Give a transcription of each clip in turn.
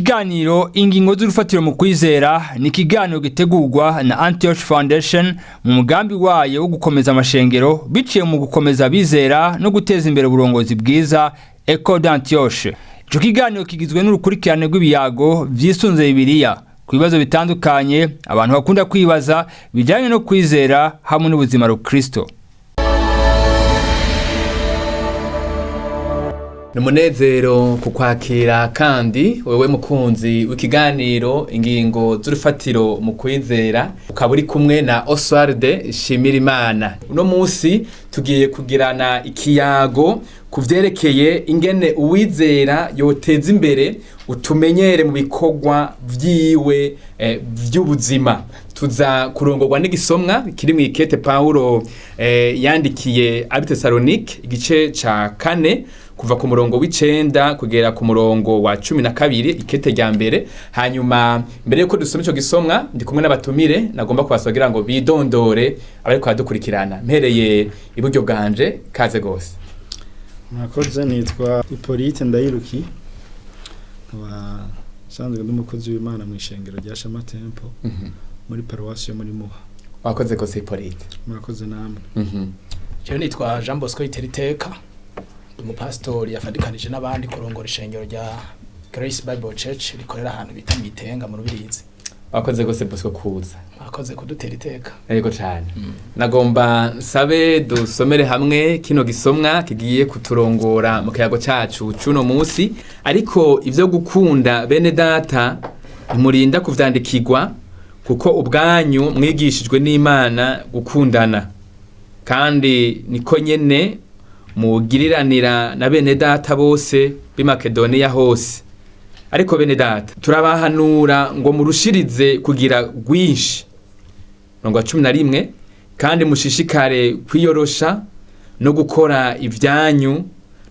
Ikiganiro ingingo z'urufatiro mu kwizera ni ikiganiro gitegurwa na Antioch Foundation mu mugambi wayo wo gukomeza amashengero biciye mu gukomeza bizera no guteza imbere uburongozi bwiza Eco d'Antioch. Ico kiganiro kigizwe n'urukurikirane rw'ibiyago vyisunze Bibiliya ku bibazo bitandukanye abantu bakunda kwibaza bijanye no kwizera hamwe n'ubuzima rukristo. Numunezero kukwakira kandi wewe mukunzi w'ikiganiro ingingo z'urufatiro mu kwizera ukaba uri kumwe na Oswald Shimirimana. Uno munsi tugiye kugirana ikiyago kuvyerekeye ingene uwizera yoteza imbere utumenyere mu bikorwa vyiwe vy'ubuzima. Tuza kurongorwa n'igisomwa kiri mu ikete Paulo yandikiye abitesalonika igice ca 4 kuva ku murongo w'icenda kugera ku murongo wa 12 ikete rya mbere. Hanyuma mbere yuko dusoma ico gisomwa ndi kumwe n'abatumire nagomba kubasogera ngo bidondore abari kwadukurikirana. Mpereye iburyo bwanje kaze gose. Mwakoze, nitwa Hippolyte Ndayiruki, nkaba sanzwe n'umukozi w'Imana mu ishengero rya Shama Temple muri paruwasi yo muri Muha. Wakoze gose Hippolyte. Mwakoze namwe. Jewe nitwa Jean Bosco Iteriteka, umupastori yafadikanije n'abandi kurongora ishengero rya Grace Bible Church rikorera ahantu bita Mitenga mu Rubirizi. Wakoze gose Bosco kuza. Wakoze kudutera iteka. Yego cyane. Nagomba nsabe dusomere hamwe kino gisomwa kigiye kuturongora mu kiyago cyacu cuno munsi, ariko ivyo gukunda bene data imurinda kuvyandikirwa kuko ubwanyu mwigishijwe n'Imana gukundana, kandi niko nyene mugiriranira na bene data bose b'i Makedoniya hose. Ariko bene data turabahanura ngo murushirize kugira rwinshi, ngo 11, kandi mushishikare kwiyorosha no gukora ivyanyu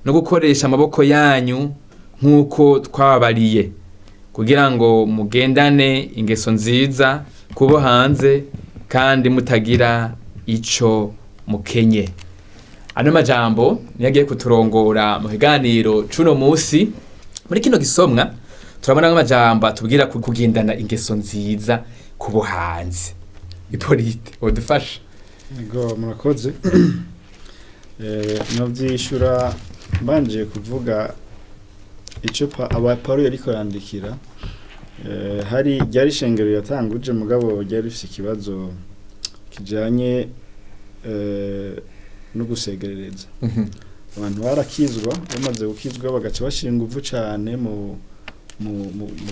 no gukoresha amaboko yanyu nk'uko twababariye, kugira ngo mugendane ingeso nziza kubo hanze kandi mutagira ico mukenye. Ano majambo niyagiye kuturongora mu kiganiro cuno munsi. Muri kino gisomwa turabona amajambo atubwira kugendana ingeso nziza kubo hanze. Hippolyte odufasha. Ingo, murakoze. Novyishura mbanje kuvuga ico Paulo yariko yandikira. Hari ryari shengero yatanguje mugabo ryari rifise ikibazo kijanye no gusegerereza. Abantu barakizwa, bamaze gukizwa bagaca bashira ingufu cane mu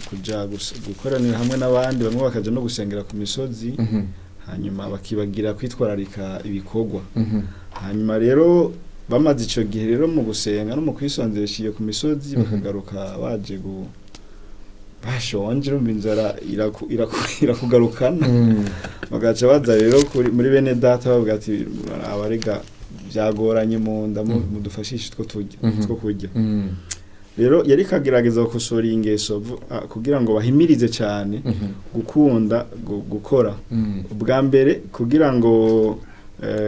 kuja gukoranira hamwe n'abandi, bamwe bakaja no gusengera ku misozi, hanyuma bakibagira kwitwararika ibikorwa. Hanyuma rero bamaze ico gihe rero mu gusenga no mu kwisonzesha ku misozi bakagaruka baje bashonje, urumva inzara irakugarukana. Bagaca baza rero muri bene data bavuga ati abarega byagoranye mu nda mudufashishe two kurya. Rero yari kagerageza gukosora ingeso kugira ngo bahimirize cyane gukunda gukora. Ubwa mbere kugira ngo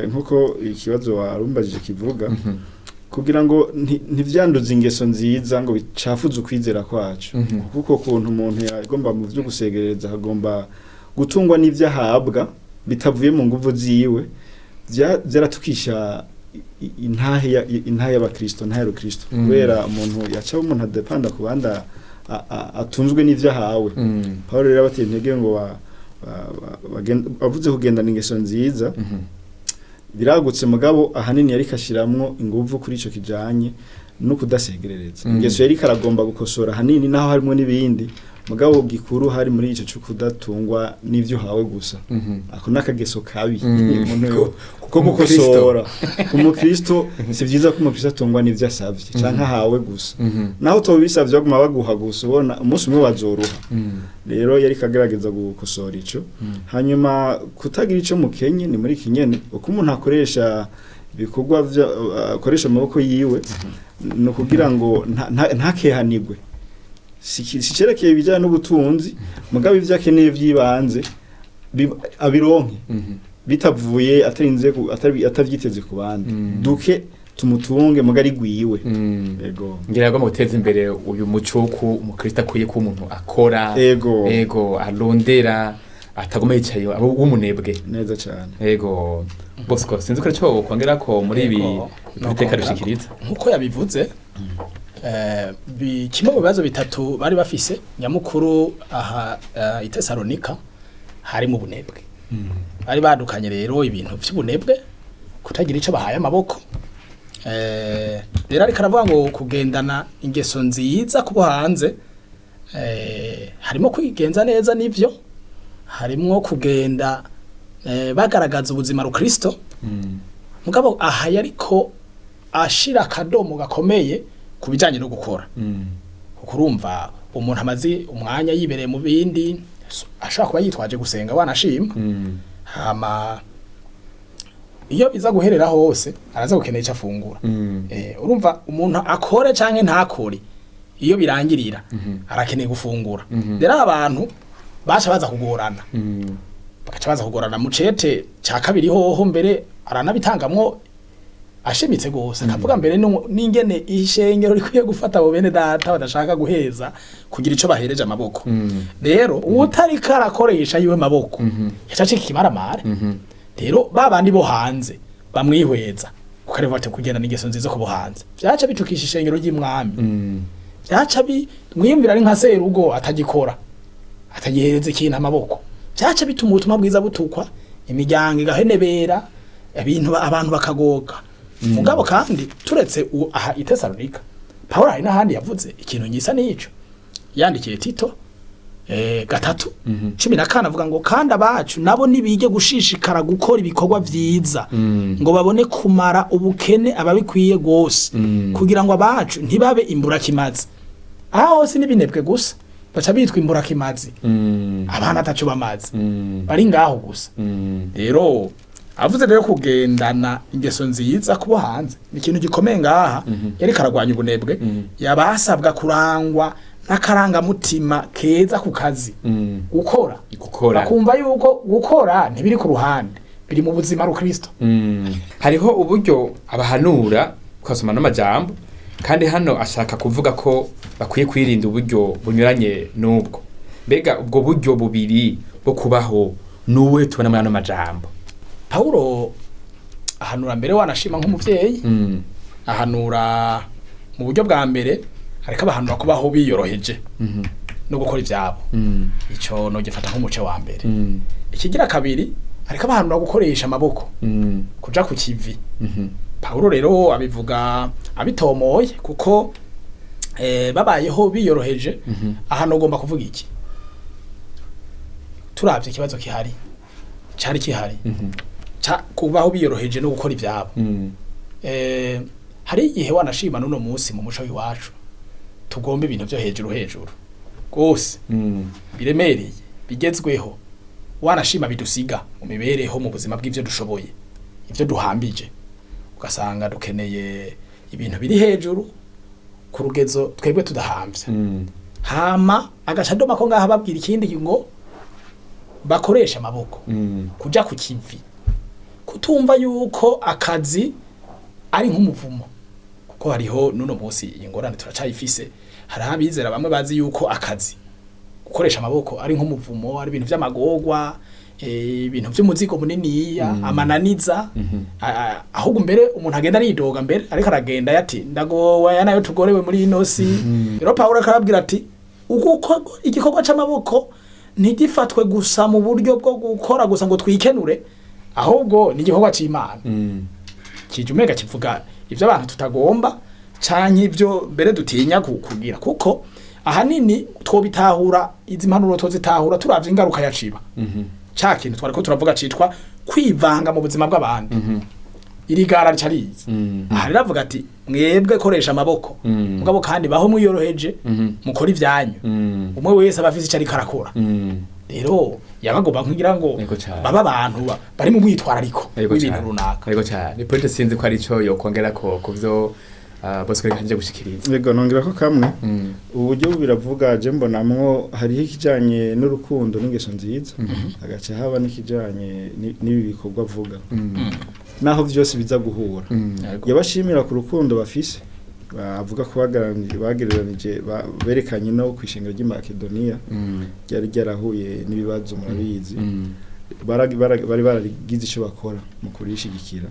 nkuko ikibazo warumbajije kivuga, kugira ngo ntivyanduze ingeso nziza ngo bicafuze ukwizera kwacu. Kuko kuntu umuntu yagomba mu byo gusegereza hagomba gutungwa n'ivyo ahabwa bitavuye mu nguvu ziwe, vyaratukisha intahe y'abakristo, ntahe y'Ukristo. Kubera umuntu yaca umuntu adepanda ku bandi atunzwe n'ivyo ahawe. Paulo rero abateye intege ngo bavuze kugendana ingeso nziza, biragutse mugabo ahanini yari kashiramwo inguvu kuri ico kijanye no kudasegerereza. Ingeso yari karagomba gukosora ahanini naho harimo n'ibindi, mugabo gikuru hari muri ico cyo kudatungwa n'ivyo hawe gusa. Ako nakageso kabi umuntu kuko gukosora umukristo si vyiza ko umukristo atungwa n'ivyo asavye canke hawe gusa. Naho tobisavye baguma baguha gusa, ubona umunsi umwe bazoruha. Rero yari kagerageza gukosora ico. Hanyuma kutagira ico mukenye ni muri kinyene uko umuntu akoresha ibikorwa akoresha amaboko yiwe, no kugira ngo ntakehanigwe. Sicerekeye ibijyanye n'ubutunzi, mugabo ivyo akeneye vyibanze abironke bitavuye atavyiteze ku bandi. Duke tumutunge mugari gwiwe yego ngira ngo muteze imbere uyu muco ku umukristo akwiye ko umuntu akora yego arondera atagoma yicaye w'umunebwe neza cyane yego Bosco sinzi ko cyo kwongera ko muri ibi biteka rushikiriza nkuko yabivuze kimwe mu bibazo bitatu bari bafise nyamukuru aha i Tesalonika hari mu bunebwe bari badukanye rero ibintu by'ubunebwe kutagira ico bahaye amaboko rero ariko aravuga ngo kugendana ingeso nziza kubo hanze harimo kwigenza neza nivyo harimo kugenda bagaragaza ubuzima rukristo mugabo aha yariko ashira akadomo gakomeye kubijanye no gukora kuko urumva umuntu amazi umwanya yibereye mu bindi ashaka kuba yitwaje gusenga wanashima hama iyo biza guherera hose araza gukeneye icyo afungura urumva umuntu akore canke ntakore iyo birangirira arakeneye gufungura rero abantu baca baza kugorana bagaca baza kugorana mu cete cya kabiri hoho mbere aranabitangamwo ashimitse gose akavuga mbere n'ingene ishengero rikwiye gufata abo bene data badashaka guheza kugira ico bahereje amaboko rero utari karakoresha yiwe maboko yacace kimaramare rero babandi bo hanze bamwihweza kukareva ate kugenda n'ingeso nziza ko bo hanze byaca bitukisha ishengero ry'imwami byaca mwiyumvira ari nka serugo atagikora atagihereze ikintu amaboko byaca bituma ubutumwa bwiza butukwa imiryango igahenebera abantu bakagoga mugabo kandi turetse aha i Tesalonika Paulo hari n'ahandi yavuze ikintu ngisa n'ico yandikiye Tito 3:14 avuga ngo kandi abacu nabo nibige gushishikara gukora ibikorwa vyiza ngo babone kumara ubukene ababikwiye gose kugira ngo abacu ntibabe imburakimazi aho si n'ibinebwe gusa baca bitwa imburakimazi abana ataco bamazi bari ngaho gusa rero avuze rero kugendana ingeso nziza kubo hanze ni ikintu gikomeye ngaha yari karagwanya ubunebwe yabasabwa kurangwa n'akaranga mutima keza ku kazi gukora bakumva yuko gukora ntibiri ku ruhande biri mu buzima rukristo hariho uburyo abahanura kwasoma n'amajambo kandi hano ashaka kuvuga ko bakwiye kwirinda uburyo bunyuranye n'ubwo mbega ubwo buryo bubiri bwo kubaho nuwe tubona muri ano majambo Paulo ahanura mbere wanashima nk'umuvyeyi ahanura mu buryo bwa mbere ariko abahanura kubaho biyoroheje no gukora ivyabo ico no gifata nk'umuce wa mbere ikigira kabiri ariko abahanura gukoresha amaboko kuja ku kivi Paulo rero abivuga abitomoye kuko babayeho biyoroheje ahano ugomba kuvuga iki turavye ikibazo kihari cari kihari kubaho biyoroheje no gukora ivyabo hari igihe wanashima n'uno munsi mu muco w'iwacu tugomba ibintu byo hejuru gose biremereye bigezweho wanashima bidusiga mu mibereho mu buzima bw'ivyo dushoboye ivyo duhambije ugasanga dukeneye ibintu biri hejuru ku rugezo twebwe tudahambye hama agashadoma ko ngaha babwira ikindi ngo bakoresha amaboko kuja ku kivi kutumva yuko akazi ari nk'umuvumo kuko hariho nuno munsi ingorane turacayifise hari abizera bamwe bazi yuko akazi gukoresha amaboko ari nk'umuvumo ari ibintu vy'amagogwa ibintu vy'umuzigo munini amananiza ahubwo mbere umuntu agenda aridoga mbere ariko aragenda yati ndagowa yanayo tugorewe muri inosi rero Paulo akarabwira ati uko igikorwa c'amaboko ntigifatwe gusa mu buryo bwo gukora gusa ngo twikenure ahubwo ni igikorwa c'Imana kijumega kivuga ivyo abantu tutagomba canke ivyo mbere dutinya kugira kuko ahanini twobitahura izi mpanuro tozitahura turavye ingaruka yaciba ca kintu twariko turavuga citwa kwivanga mu buzima bw'abandi iri gara ricarize aha riravuga ati mwebwe koresha amaboko mugabo kandi baho muyoroheje mukora ivyanyu umwe wese abafise icari karakora rero yabagomba kugira ngo baba abantu bari mu mwitwarariko w'ibintu runaka ariko cyane point sinzi ko ari cyo yokongera ko kuvyo Bosco kanje gushikiriza yego nongera ko kamwe uburyo biravuga je mbonamwo hariho ikijanye n'urukundo n'ingeso nziza agace haba n'ikijanye n'ibi bikorwa vuga naho vyose biza guhura yabashimira ku rukundo bafise avuga ko bagereranije berekanye no kwishingiro ry'Makedoniya ryari ryarahuye n'ibibazo murabizi bari baragize ico bakora mu kurishigikira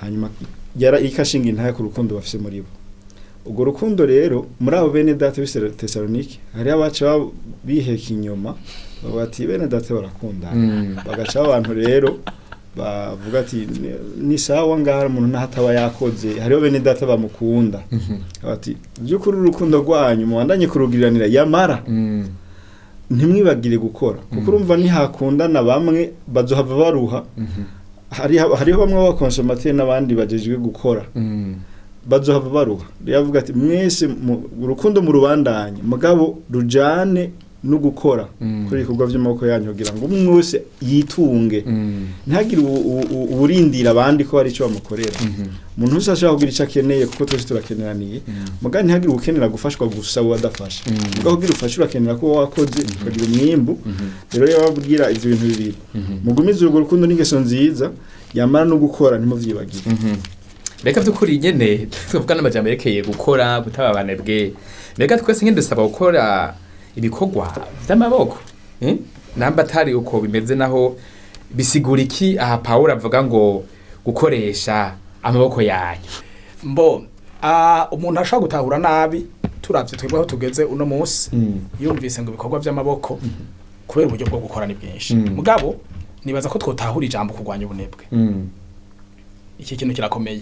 hanyuma ikashinga intaya ku rukundo bafise muri bo ubwo rukundo rero muri abo bene data bise Tesalonike hari abaca biheka inyuma bati bene data barakunda bagaca abantu rero bavuga ati ni sawa ngaha umuntu nahataba yakoze hariho bene data bamukunda bati byukuri urukundo rwanyu mubandanye kurugiriranira yamara ntimwibagire gukora kuko urumva nihakundana bamwe bazohava baruha hariho bamwe b'abakonsomateri n'abandi bagejejwe gukora bazohava baruha yavuga ati mwese urukundo mu rubandanye mugabo rujane no gukora kuri ibikorwa by'amaboko yanyu kugira ngo umwe wese yitunge ntagire uburindira abandi ko ari cyo bamukorera umuntu wese ashaka kugira icyo akeneye kuko twese turakeneraniye mugabo ntihagire ukenera gufashwa gusa wadafasha mugabo kugira ufashe urakenera ko wakoze ukagira umwimbu rero yababwira ivyo bintu bibiri mugumize urwo rukundo n'ingeso nziza yamara no gukora ntimuvyibagire reka byukuri nyene tuvuga n'amajambo yerekeye gukora gutaba abanebwe reka twese ngende dusaba gukora ibikorwa by'amaboko namba atari uko bimeze naho bisigura iki aha Paulo avuga ngo gukoresha amaboko yanyu umuntu ashaka gutahura nabi turavye twebwe aho tugeze uno munsi yumvise ngo ibikorwa by'amaboko kubera uburyo bwo gukora ni bwinshi mugabo nibaza ko twotahura ijambo kurwanya ubunebwe iki kintu kirakomeye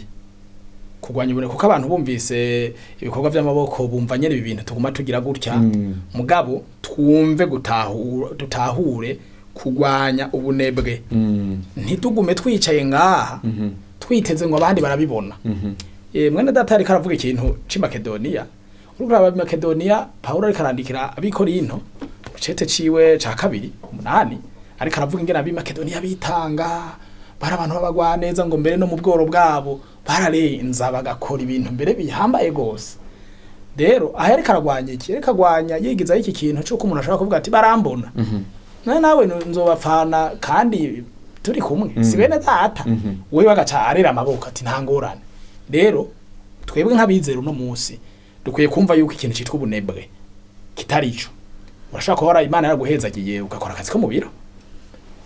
kurwanya ubunebwe kuko abantu bumvise ibikorwa by'amaboko bumva nyene ibi bintu tuguma tugira gutya mugabo twumve dutahure kurwanya ubunebwe ntitugume twicaye ngaha twiteze ngo abandi barabibona mwene data ariko aravuga ikintu c'Makedoniya urugaba Makedoniya Paulo ariko arandikira abikorinto cete ciwe ca 2:8 ariko aravuga ingene ab'Makedoniya bitanga bara abantu babagwaneza ngo mbere no mu bworo bwabo bararenza bagakora ibintu mbere bihambaye gose rero aho ariko aragwanya iki reka gwanya yigiza iki kintu cyo kumuntu ashaka kuvuga ati barambona nawe nzobapfana kandi turi kumwe si bene data we bagaca arera amaboko ati nta ngorane rero twebwe nk'abizera uno munsi dukwiye kumva yuko ikintu citwa ubunebwe kitarico urashaka kuhora Imana yaraguhezagiye ugakora akazi ko mu biro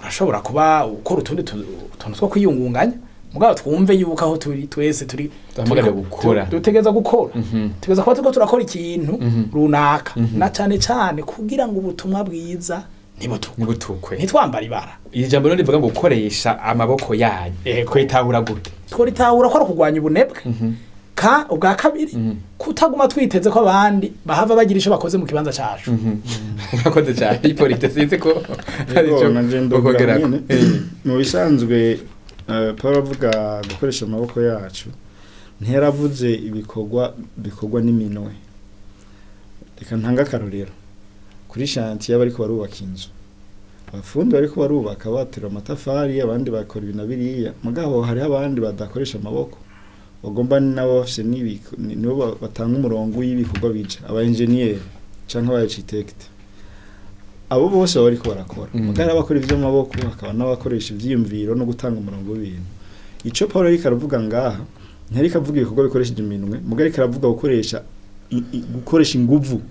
urashobora kuba ukora utundi tuntu two kwiyungunganya mugabo twumve yuko aho turi twese turi gukora dutegeza gukora tugeza kuba turakora ikintu runaka na cyane kugira ngo ubutumwa bwiza nibutukwe ntitwambara ibara iri jambo rero rivuga ngo gukoresha amaboko yanyu kwitahura gute tworitahura ko kurwanya ubunebwe ka ubwa kabiri kutaguma twiteze ko abandi bahava bagira ico bakoze mu kibanza cacu urakoze cyane ipolite sinzi ko mu bisanzwe Paulo avuga gukoresha amaboko yacu ntiyaravuze bikorwa n'iminwe reka ntanga akarorero kuri chantier bariko barubaka inzu abafundi bariko barubaka batera amatafari abandi bakora ibintu biriya mugabo hari abandi badakoresha amaboko bagomba nabo bafise nibo batanga umurongo w'ibikorwa bica aba engineer canke aba architect abo bose bariko barakora mugara bakora ivyo maboko akaba n'abakoresha ivyiyumviro no gutanga umurongo w'ibintu ico Paulo ariko aravuga ngaha ntariko avuga ibikorwa bikoresheje iminwe mugari karavuga gukoresha inguvu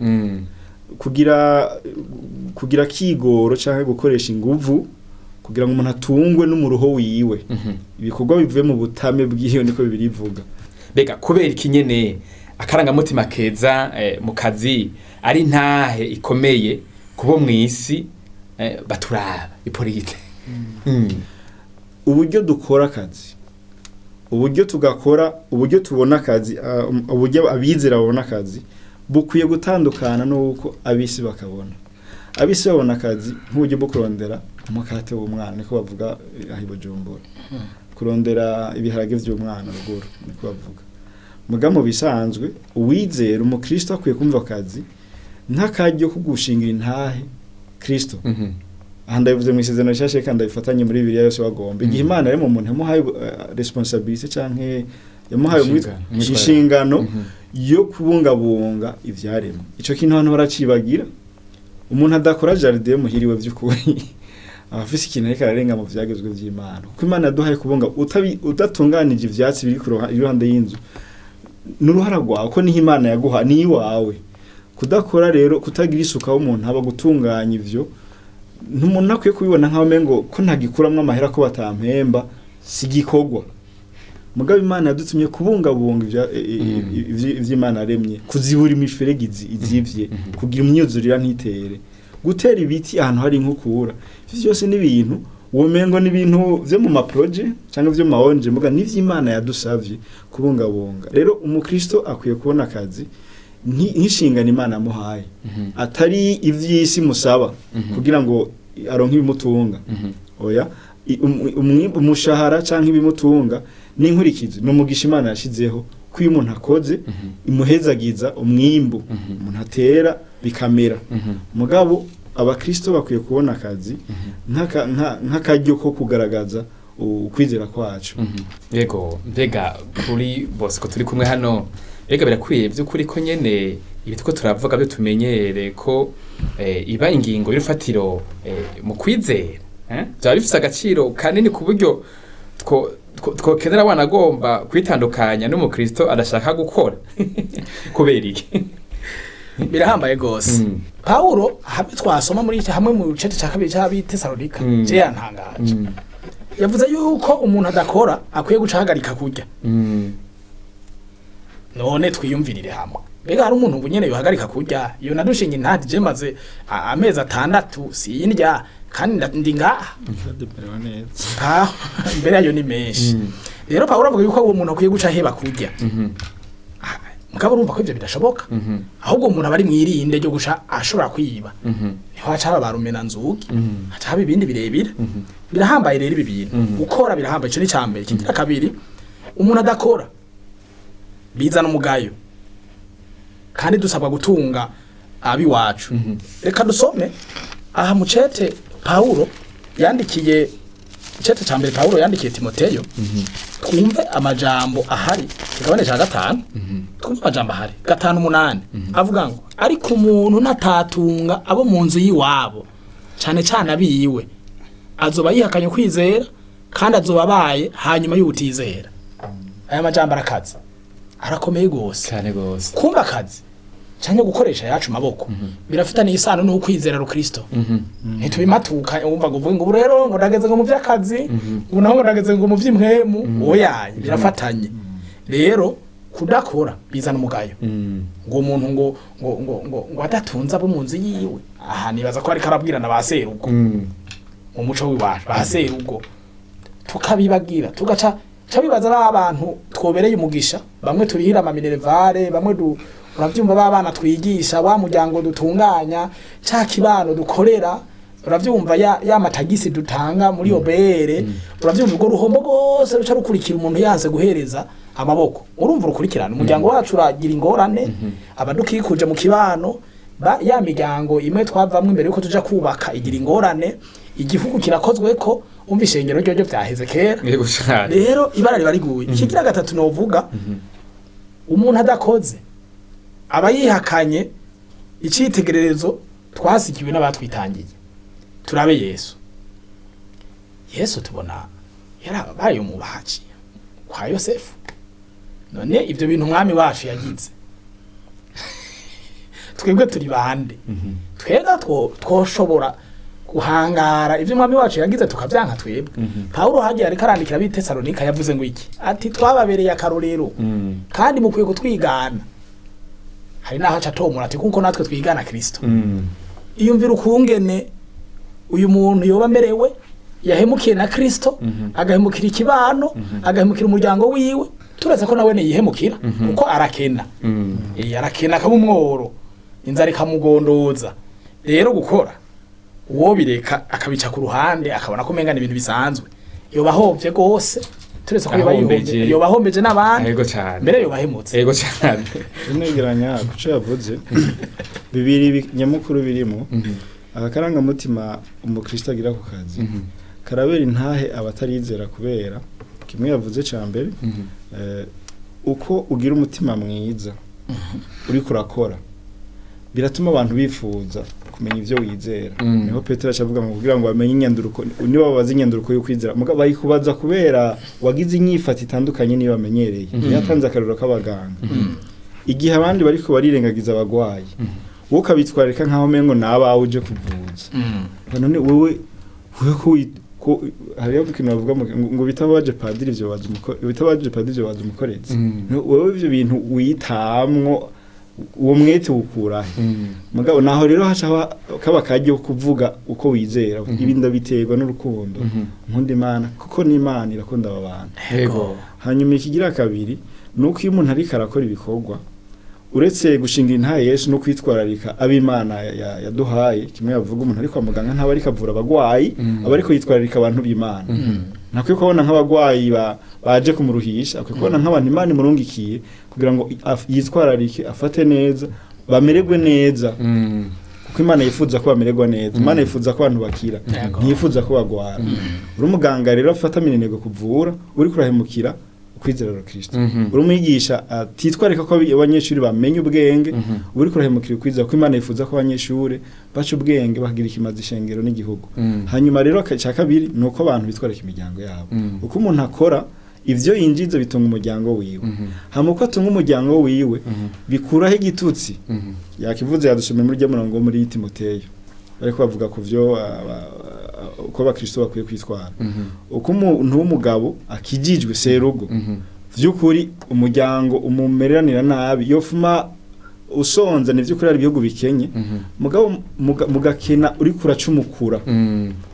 kugira kigoro canke gukoresha inguvu kugira ngo umuntu atungwe n'umuruho wiwe ibikorwa bivuye mu butame bw'iyo niko bibirivuga bega kubera ikinyene akaranga mutima keza mu kazi ari ntahe ikomeye kubo mwisi baturaba ipolite uburyo dukora akazi uburyo tugakora uburyo tubona akazi uburyo abizera babona akazi bukwiye gutandukana nuko abisi bakabona abisi babona akazi nk'uburyo bwo kurondera umukate w'umwana niko bavuga ahibojumbura kurondera ibiharage vy'umwana ruguru niko bavuga mugamo bisanzwe uwizera umukristo akwiye kumva akazi ntakajyo kugushingira intahe Kristo ndabivuze mu isezerano cyashye kandi bifatanye muri Bibiliya yose wagomba igihe Imana ari mu muntu yamuhaye responsibility canke yamuhaye inshingano yo kubungabunga ivyaremwe ico kintu hano baracibagira umuntu adakora jardin muhiriwe by'ukuri abafise ikintu ariko ararenga mu vyagezwe vy'Imana kuko Imana yaduhaye kubunga udatunganije ivyatsi biri iruhande y'inzu n'uruhara rwawe ko niho Imana yaguha ni iwawe kudakora rero kutagira isuka w'umuntu aba gutunganya ivyo ntumuntu nakwiye kubibona nkaho mengo ko ntagikuramwe amahera ko batampemba sigikogwa mugabe Imana yadutumye kubungabunga ivy'Imana aremye kuzibura imiferege izivye kugira imyuzurira ntitere gutera ibiti ahantu hari inkukura vyose ni ibintu womengo ni ibintu vyo mu maproje cyangwa vyo maonje muga n'ivy'Imana yadusavye kubungabunga rero umukristo akwiye kubona akazi nk'inshingano Imana yamuhaye atari ivy'isi musaba kugira ngo aronke ibimutunga oya umushahara canke ibimutunga n'inkurikizi n'umugisha Imana yashizeho ko iyo umuntu akoze imuhezagiza umwimbu umuntu atera bikamera mugabo abakristo bakwiye kubona akazi nk'akaryo ko kugaragaza ukwizera kwacu yego mbega kuri bose ko turi kumwe hano ega birakwiye by'ukuri ko nyene ibitiko turavuga byo tumenyere ko iba ingingo y'urufatiro mu kwizera byari bifite agaciro kanini ku buryo twokenera abana agomba kwitandukanya n'umukristo adashaka gukora kubera iki birahambaye gose Paulo hamwe twasoma muri hamwe mu cete cya kabiri cya Tesalonika je yantangaje yavuze yuko umuntu adakora akwiye gucahagarika kurya none twiyumvirire hamwe mbega hari umuntu ubunyene yohagarika kurya iyo nadushinga intadi je maze amezi 6 sindya kandi ndi ngaha mbere ayo ni menshi rero Paulo avuga yuko uwo muntu akwiye guca heba kurya mugabo urumva ko ivyo bidashoboka ahubwo umuntu abari mwirinde ryo guca ashobora kwiba niho hacaba barumena nzugi hacaba ibindi birebire birahambaye rero ibi bintu gukora birahambaye ico ni cyambere kigira kabiri umuntu adakora bizana umugayo kandi dusabwa gutunga abi wacu reka dusome aha mu cete Paulo yandikiye cete cyambere Paulo yandikiye Timoteyo twumve amajambo ahari kigabane ca 5 twumve amajambo ahari 5:8 avuga ngo ariko umuntu natatunga abo mu nzu yiwabo cyane cyane abiyiwe azoba yihakanye kwizera kandi azoba baye hanyuma y'ubutizera aya majambo arakaza arakomeye gose cyane gose kumba akazi cyane gukoresha yacu maboko birafitanye isano no kwizera rukristo ntitubimatuka umva kuvuga ngo rero ngo ndageze ngo mu vy'akazi ngo naho ndageze ngo mu vy'imwemu oya birafatanye rero kudakora bizana umugayo ngo umuntu ngo adatunza abo mu nzu yiwe aha nibaza ko ari karabwirana baserugo mu muco w'iwacu baserugo tukabibagira tugaca bibaza abantu twobereye umugisha bamwe turihira ama minervare bamwe uravyumva babana twigisha wa muryango dutunganya ca kibano dukorera uravyumva ya matagisi dutanga muri obere uravyumva go ruhombo gose ruca rukurikira umuntu yanze guhereza amaboko urumva rukurikirana umuryango wacu uragira ingorane abadukikuje mu kibano ya miryango imwe twavamwe imbere yuko tuja kubaka igira ingorane igihugu kirakozwe ko umva ishengero ryo vyaheze kera rero ibara riba riguye ikigira gatatu novuga umuntu adakoze aba yihakanye icitegererezo twasikiwe n'abatwitangiye turabe Yesu tubona yarabaye umubaji kwa Yosefu none ibyo bintu umwami wacu yagize twebwe turi bande twega twoshobora guhangara ibyo umwami wacu yagize tukavyanka twebwe Paulo hagiye ari karandikira bi Tesalonika yavuze ngo iki ati twababereye akarorero kandi mukwiye kutwigana hari naho acatomura ati kuko natwe twigana Kristo iyumvira ukungene uyu muntu yoba merewe yahemukiye na Kristo agahemukira ikibano agahemukira umuryango wiwe turaza ko nawe yihemukira kuko arakena arakena kamumworo inzara ikamugondoza rero gukora uwo bireka akabica ku ruhande akabona ko mengana ibintu bisanzwe yobahovye gose turetse ko yobahombeje n'abandi yego cyane mbere yobahemutse yego cyane negeranya kuco yavuze bibiri nyamukuru birimo akakaranga mutima umukristo agira ku kazi karabera intahe abatarizera kubera kimwe yavuze cyambere uko ugira umutima mwiza uri kurakora biratuma abantu bifuza kumenya ivyo wizera niho Petero acavuga ngo kugira ngo bamenye inyanduruko niba babaza inyanduruko yo kwizera muga bayikubaza kubera wagize inyifata itandukanye niyo bamenyereye yatanze akarero k'abaganga igihe abandi bariko barirengagiza abagwayi wowe ukabitwarika nkaho mengo nabawe uje kuvuza none wewe ko hariyo ikintu bavuga ngo bitabaje padiri ivyo baza umukorezi wewe ivyo bintu witamwo uwo mwete ukurahe mugabo naho rero haca kaba kajyo kuvuga uko wizera ibinda biterwa n'urukundo nkundi Imana kuko ni Imana irakunda abantu yego hanyuma ikigira kabiri nuko iyo umuntu ari karakora ibikorwa uretse gushinga intaye Yesu no kwitwararika ab'Imana yaduhaye kimwe yavuga umuntu ari kwa muganga ntaba ari kavura abagwayi aba ariko yitwararika abantu b'Imana nakwiye kubona nk'abagwayi baje kumuruhisha akwiye kubona nk'abantu Imana imurungikiye kugira ngo yitwararike afate neza bamererwe neza kuko Imana yifuza ko bamererwa neza Imana yifuza ko abantu bakira ntiyifuza ko bagwara uri umuganga rero afata minenego kuvura uri kurahemukira kwizera Kristo uri umwigisha atitwareka ko abanyeshuri bamenye ubwenge uri kurahemukira kwizera ko Imana yifuza ko abanyeshuri baca ubwenge bagira ikimazi ishengero n'igihugu hanyuma rero cya kabiri nuko abantu bitwareka imiryango yabo uko umuntu akora ivyo yinjiza bitunga umuryango wiwe hamuko atunga umuryango wiwe bikuraho igitutsi yakivuze yadusomye muri murongo muri Timoteyo ariko bavuga ku vyo uko abakristo bakwiye kwitwara uko umuntu w'umugabo akijijwe serugo vy'ukuri umuryango umumereranira nabi yofuma usonza ni vy'ukuri ari ibihugu bikenye mugabo mugakena uri kuracumukura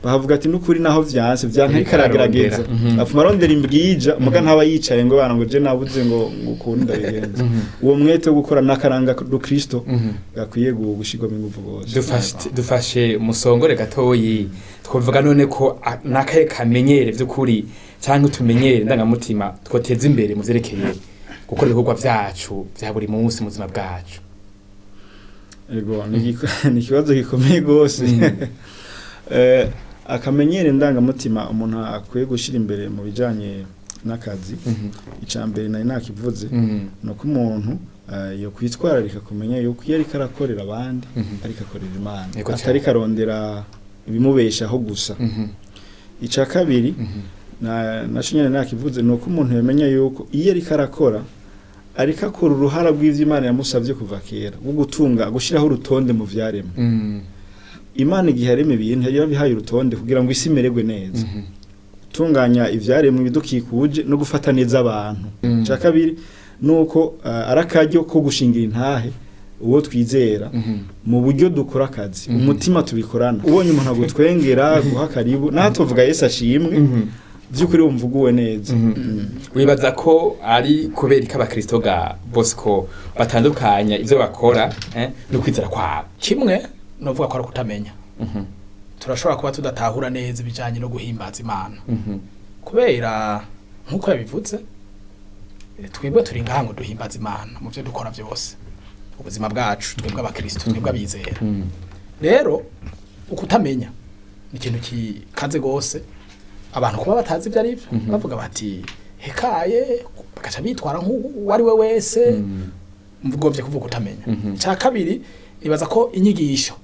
bahavuga ati n'ukuri naho vyanse vyankaragerageza afuma rondera imbwija muga ntaba yicaye ngo bana ngo je nabuze ngo ukunda bigenze uwo mwete wo gukora nakaranga do Kristo gakwiye gushigwa minguvu gose dufashe musongore gatoyi twovuga none ko nakaye kamenyere vy'ukuri cyangwa tumenyere ndangamutima twoteza imbere mu vyerekeye gukora ibikorwa vyacu vya buri munsi mu buzima bwacu ego ni kibazo gikomeye gose akamenyere ndangamutima umuntu akwiye gushira imbere mu bijanye n'akazi icambere nari nakivuze nuko umuntu yo kwitwararika kumenya yuko iyo ariko arakorera abandi ariko akorera Imana atari karondera ibimubeshaho gusa ica kabiri nashinyane nakivuze nuko umuntu yamenya yuko iyo ariko arakora ariko akora uruhara rw'ivyo Imana yamusavye kuva kera wo gutunga gushiraho urutonde mu vyaremwe Imana igihe yaremye ibintu yari bihaye urutonde kugira ngo isi imererwe neza gutunganya ivyaremwe bidukikuje no gufata neza abantu cya kabiri nuko arakajyo ko gushingira intahe uwo twizera mu buryo dukora akazi umutima tubikorana ubonye umuntu agutwengera guha karibu natuvuga Yesu ashimwe vy'ukuri umvuguwe neza wibaza ko ari kubera ik'abakristo ga Bosco batandukanya ivyo bakora no kwizera kwabo kimwe novuga ko ari kutamenya turashobora kuba tudatahura neza bijanye no guhimbaza Imana kubera nkuko yabivuze twebwe turi ngaha ngo duhimbaza Imana mu byo dukora byose ubuzima bwacu twebwe abakristo twebwe abizera rero ukutamenya ni ikintu kikaze gose abantu kuba batazi ibyo arivyo bavuga bati hekaye bagaca bitwara nk'uwari we wese mvugovye kuvuga kutamenya cya kabiri ibaza ko inyigisho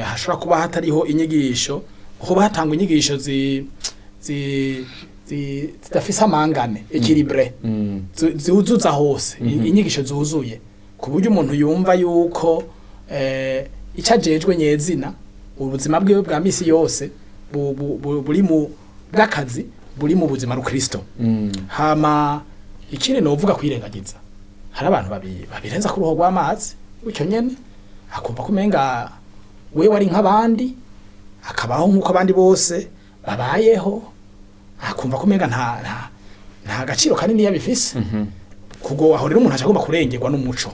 hashobora kuba hatariho inyigisho kuba hatangwa inyigisho zidafise amangane equilibre zuzuza hose inyigisho zuzuye ku buryo umuntu yumva yuko icajejwe nyezina ubuzima bwiwe bwa misi yose buri mu bw'akazi buri mu buzima rukristo hama ikindi no uvuga kwirengagiza hari abantu babirenza ku ruho rw'amazi bityo nyene akumva kumenga wewe ari nk'abandi akabaho nk'uko abandi bose babayeho akumva kumenga nta gaciro kanini yabifise kugo aho rero umuntu ashagomba kurengerwa n'umuco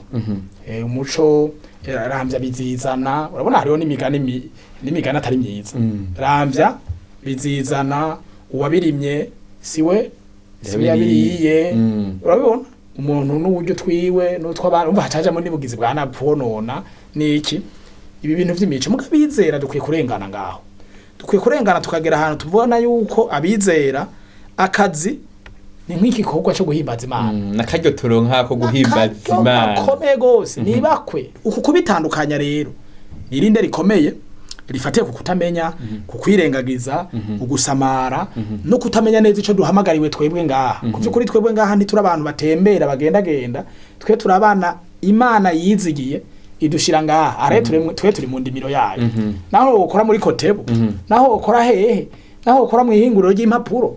umuco rambya bizizana urabona hariho n'imigani atari myiza rambya bizizana uwabirimye siwe yabiriye urabibona umuntu n'uburyo twiwe n'utw'abantu umva hacajamo n'ibugizi bwa naponona niki ibi bintu vy'imico mugabizera dukwiye kurengana ngaho dukwiye kurengana tukagera ahantu tubona yuko abizera akazi ni nk'igikorwa cyo guhimbaza Imana nakaryo turonka ko guhimbaza Imana komeye gose nibakwe uku kubitandukanya rero irinde rikomeye rifatiye ku kutamenya ku kwirengagiza ugusamara no kutamenya neza ico duhamagariwe twebwe ngaha kuvyo kuri twebwe ngaha ndi turabantu batembera bagenda twe turabana Imana yizigiye idushira ngaha are twe turi mu ndimiro yayo naho ukora muri kotebo naho ukora hehe naho ukora mu ihinguriro ry'impapuro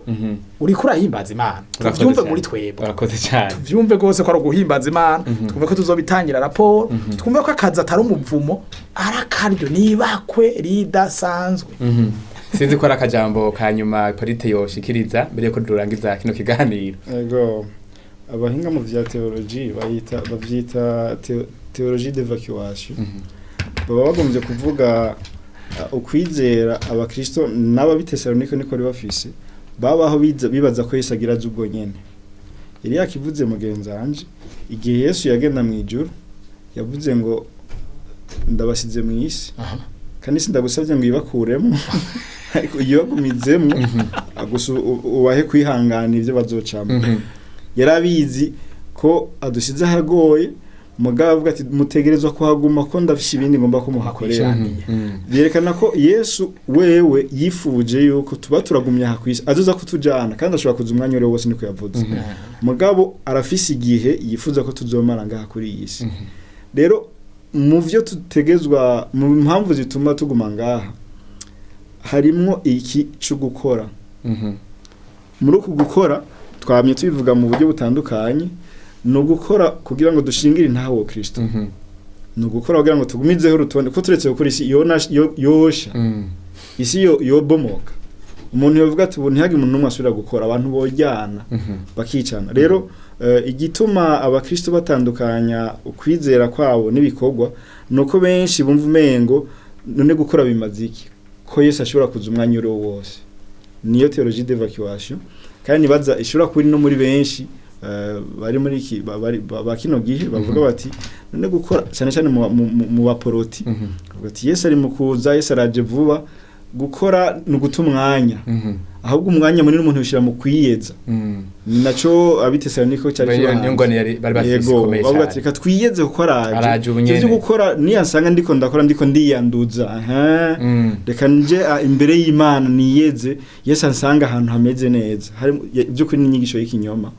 uri kurahimbaza Imana tuvyumve muri twebwe urakoze cyane tuvyumve gose ko ari guhimbaza Imana twumve ko tuzobitangira raporo twumve ko akazi atari umuvumo arakaryo nibakwe ridasanzwe sinzi ko ari akajambo kanyuma Polite yoshikiriza mbere yuko durangiza kino kiganiro. Ego abahinga mu vya theology bavyita theologie d'évacuation baba bagombye kuvuga ukwizera abakristo n'ababitesalonika niko bafise babaho bibaza ko Yesu agira ubwo nyene yari yakivuze mugenzanje igihe Yesu yagenda mu ijuru yavuze ngo ndabasize mu isi kandi sindagusabye ngo ibakuremo ariko iyo bagumizemo ubahe kwihangana ivyo bazocamo yarabizi ko adusize hagoye mugabo avuga ati mutegerezwa kuhaguma ko ndafishe ibindi ngomba ko muhakorera byerekana ko Yesu wewe yifuje yuko tuba turagumya hakwisi azoza kutujana kandi ashobora kuza umwanya ure wose niko yavuze mugabo arafise igihe yifuza ko tuzomara ngaha kuri iyi si rero mu vyo tutegezwa mu mpamvu zituma tuguma ngaha harimwo iki cyo gukora muri uku gukora twamye tubivuga mu buryo butandukanye no gukora kugira ngo dushingire ntaho Kristo no gukora kugira ngo tugumizeho urutonde ko turetse gukora isi yosha isi yo bomoka umuntu yavuga ati ubu ntihage umuntu numwe asubira gukora abantu bojyana bakicana rero igituma abakristo batandukanya ukwizera kwabo nibikorwa nuko benshi bumva umengo none gukora bimaziki ko Yesu ashobora kuza umwanya uri wose niyo theologie d'évacuation kandi baza ishobora kuri no muri benshi bari muri iki bakino gihe bavuga bati none gukora cyane cyane mu baporoti bati Yesu ari mukuza Yesu araje vuba gukora no gutumwanya ahubwo umwanya munini umuntu yishira mu kwiyeza naco abitesalonika cyari bari bafise komeye bavuga ati reka twiyeze gukora cyo gukora niyasanga ndiko ndiyanduza reka nje imbere y'Imana niyeze Yesu ansanga ahantu hameze neza hari byo kuri n'inyigisho y'ikinyoma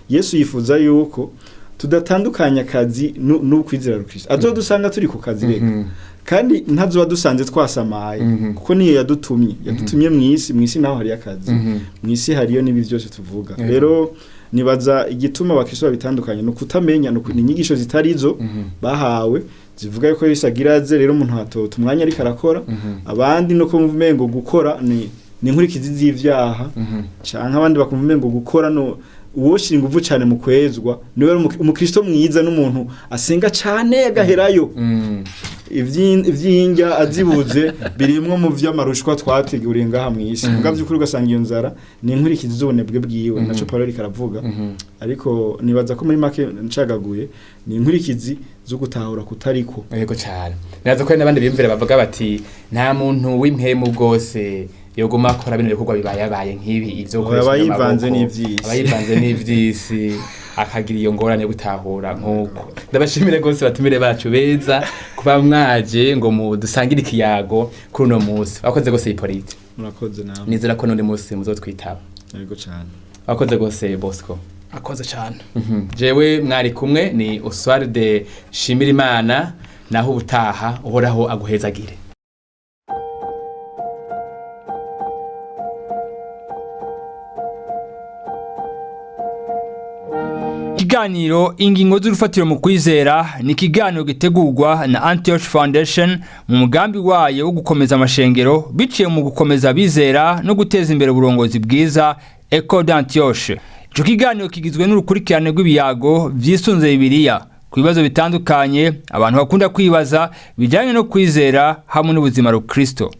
Yesu yifuza yuko tudatandukanya akazi n'ukwizera Kristo azo dusanga turi ku kazi reka kandi ntazo badusanze twasamaye kuko niyo yadutumye mu isi naho hari akazi mu isi hariyo nibi byose tuvuga rero nibaza igituma abakristo babitandukanye no kutamenya no inyigisho zitarizo bahawe zivuga yuko Yesu agiraze rero umuntu hatota umwanya ariko arakora abandi no kumva ngo gukora ni inkurikizi z'ivyaha canke abandi bakumva ngo gukora no uwoshira inguvu cyane mu kwezwa niwe umukristo mwiza n'umuntu asenga cyane agaherayo ivyinja azibuze birimwe mu vy'amarushwa twateguriye ngaha mu isi mugavye kuri ugasanga iyo nzara ni inkurikizi z'ubunebwe bwiwe naco Paulo ariko aravuga ariko nibaza ko muri make ncagaguye ni inkurikizi zo gutahura kutariko yego cyane nazo ko n'abandi bimvira bavuga bati nta muntu w'impemu bwose yoguma akora bino bikorwa bibayabaye nk'ibi ivyo abayivanze n'ivyisi akagira iyo ngorane gutahura nkuko ndabashimire gose batumire bacu beza kuba mwaje ngo mu dusangire ikiyago kuri no munsi bakoze gose Polite murakoze nawe nizera ko none munsi muzotwitaba yego cyane bakoze gose Bosco akoze cyane jewe mwari kumwe ni Oswald Shimirimana naho ubutaha uhoraho aguhezagire. Kiganiro ingingo z'urufatiro mu kwizera ni kiganiro gitegurwa na Antioch Foundation mu mugambi wayo wo gukomeza amashengero biciye mu gukomeza bizera no guteza imbere uburongozi bwiza Eco d'Antioch. Ico kiganiro kigizwe n'urukurikirane rw'ibiyago vyisunze Bibiliya ku bibazo bitandukanye abantu bakunda kwibaza bijanye no kwizera hamwe n'ubuzima rukristo.